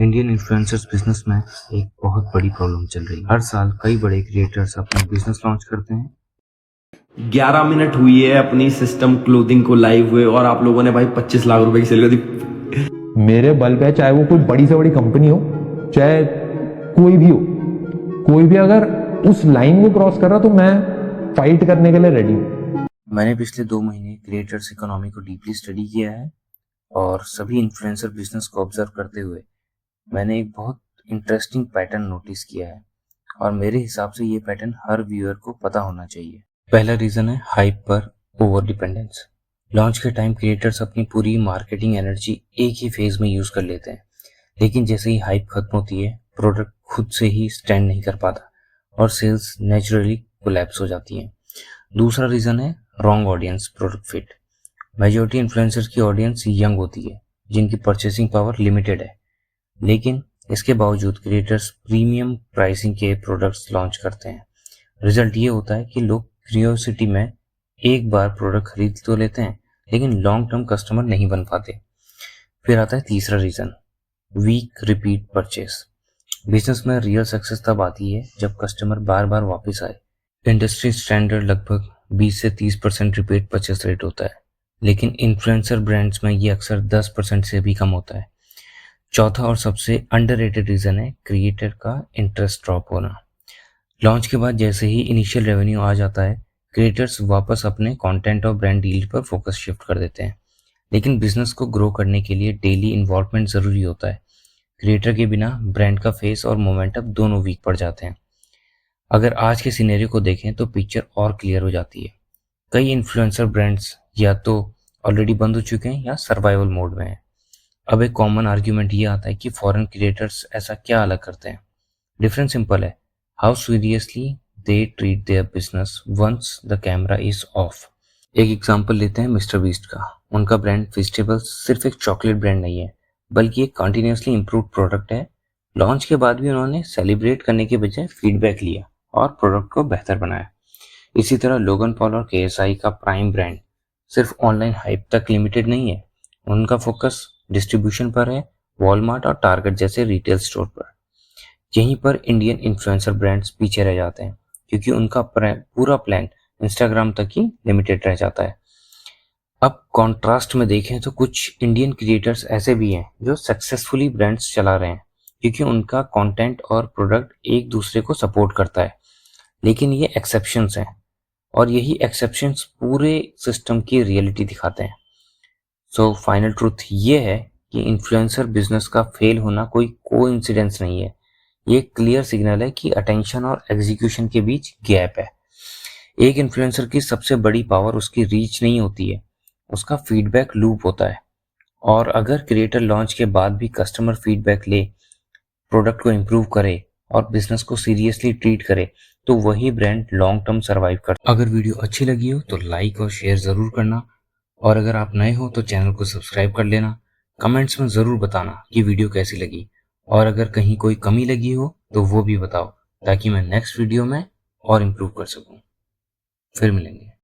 Indian influencers business में एक बहुत बड़ी प्रॉब्लम चल रही है। हर साल कई बड़े क्रिएटर्स अपने बिजनेस लॉन्च करते हैं। 11 मिनट हुई है अपनी सिस्टम क्लोथिंग को लाइव हुए और आप लोगों ने भाई 25 लाख रुपए की सेल कर दी। मेरे बल पे, चाहे वो कोई बड़ी से बड़ी कंपनी हो, चाहे कोई भी हो, कोई भी अगर उस लाइन को क्रॉस कर रहा तो मैं फाइट करने के लिए रेडी हूं। मैंने पिछले 2 महीने क्रिएटर्स इकोनॉमी को डीपली स्टडी किया है और सभी इन्फ्लुएंसर बिजनेस को ऑब्जर्व करते हुए मैंने एक बहुत इंटरेस्टिंग पैटर्न नोटिस किया है और मेरे हिसाब से ये पैटर्न हर व्यूअर को पता होना चाहिए। पहला रीजन है हाइप पर ओवर डिपेंडेंस। लॉन्च के टाइम क्रिएटर्स अपनी पूरी मार्केटिंग एनर्जी एक ही फेज में यूज कर लेते हैं, लेकिन जैसे ही हाइप खत्म होती है प्रोडक्ट खुद से ही स्टैंड नहीं कर पाता और सेल्स नेचुरली कोलैप्स हो जाती हैं। दूसरा रीजन है wrong audience product fit. Majority influencers की ऑडियंस यंग होती है जिनकी परचेसिंग पावर लिमिटेड है, लेकिन इसके बावजूद क्रिएटर्स प्रीमियम प्राइसिंग के प्रोडक्ट्स लॉन्च करते हैं। रिजल्ट ये होता है कि लोग क्यूरियोसिटी में एक बार प्रोडक्ट खरीद तो लेते हैं लेकिन लॉन्ग टर्म कस्टमर नहीं बन पाते। फिर आता है तीसरा reason, weak repeat purchase. Business में रियल सक्सेस तब आती है जब कस्टमर बार बार वापस आए। इंडस्ट्री स्टैंडर्ड लगभग 20 से 30% रिपीट परचेस रेट होता है, लेकिन इन्फ्लुएंसर ब्रांड्स में ये अक्सर 10% से भी कम होता है। चौथा और सबसे अंडररेटेड रीजन है क्रिएटर का इंटरेस्ट ड्रॉप होना। लॉन्च के बाद जैसे ही इनिशियल रेवेन्यू आ जाता है क्रिएटर्स वापस अपने कंटेंट और ब्रांड डील पर फोकस शिफ्ट कर देते हैं, लेकिन बिजनेस को ग्रो करने के लिए डेली इन्वॉल्वमेंट जरूरी होता है। क्रिएटर के बिना ब्रांड का फेस और मोमेंटम दोनों वीक पड़ जाते हैं। अगर आज के सिनेरियो को देखें तो पिक्चर और क्लियर हो जाती है। कई इन्फ्लुएंसर ब्रांड्स या तो ऑलरेडी बंद हो चुके हैं या सर्वाइवल मोड में हैं। अब एक कॉमन आर्ग्यूमेंट ये आता है कि फॉरेन क्रिएटर्स ऐसा क्या अलग करते हैं। डिफरेंस सिंपल है, how seriously they treat their business once the camera is off. एक एग्जांपल लेते हैं मिस्टर बीस्ट का। उनका ब्रांड वेजिटेबल्स सिर्फ एक चॉकलेट ब्रांड नहीं है, बल्कि एक कंटिन्यूसली इम्प्रूव प्रोडक्ट है। लॉन्च के बाद भी उन्होंने सेलिब्रेट करने के बजाय फीडबैक लिया और प्रोडक्ट को बेहतर बनाया। इसी तरह लोगन पॉल और केएसआई का प्राइम ब्रांड सिर्फ ऑनलाइन हाइप तक लिमिटेड नहीं है, उनका फोकस डिस्ट्रीब्यूशन पर है, वॉलमार्ट और टारगेट जैसे रिटेल स्टोर पर। यहीं पर इंडियन इन्फ्लुएंसर ब्रांड्स पीछे रह जाते हैं क्योंकि उनका पूरा प्लान इंस्टाग्राम तक ही लिमिटेड रह जाता है। अब कॉन्ट्रास्ट में देखें तो कुछ इंडियन क्रिएटर्स ऐसे भी हैं जो सक्सेसफुली ब्रांड्स चला रहे हैं क्योंकि उनका कंटेंट और प्रोडक्ट एक दूसरे को सपोर्ट करता है, लेकिन ये एक्सेप्शंस हैं और यही एक्सेप्शंस पूरे सिस्टम की रियलिटी दिखाते हैं। सो फाइनल ट्रूथ ये है कि इन्फ्लुएंसर बिजनेस का फेल होना कोई कोइंसिडेंस नहीं है, ये क्लियर सिग्नल है कि अटेंशन और एग्जीक्यूशन के बीच गैप है। एक इन्फ्लुएंसर की सबसे बड़ी पावर उसकी रीच नहीं होती है, उसका फीडबैक लूप होता है। और अगर क्रिएटर लॉन्च के बाद भी कस्टमर फीडबैक ले, प्रोडक्ट को इम्प्रूव करे और बिजनेस को सीरियसली ट्रीट करे तो वही ब्रांड लॉन्ग टर्म सर्वाइव करता है। अगर वीडियो अच्छी लगी हो तो लाइक और शेयर जरूर करना, और अगर आप नए हो तो चैनल को सब्सक्राइब कर लेना। कमेंट्स में ज़रूर बताना कि वीडियो कैसी लगी, और अगर कहीं कोई कमी लगी हो तो वो भी बताओ ताकि मैं नेक्स्ट वीडियो में और इम्प्रूव कर सकूं। फिर मिलेंगे।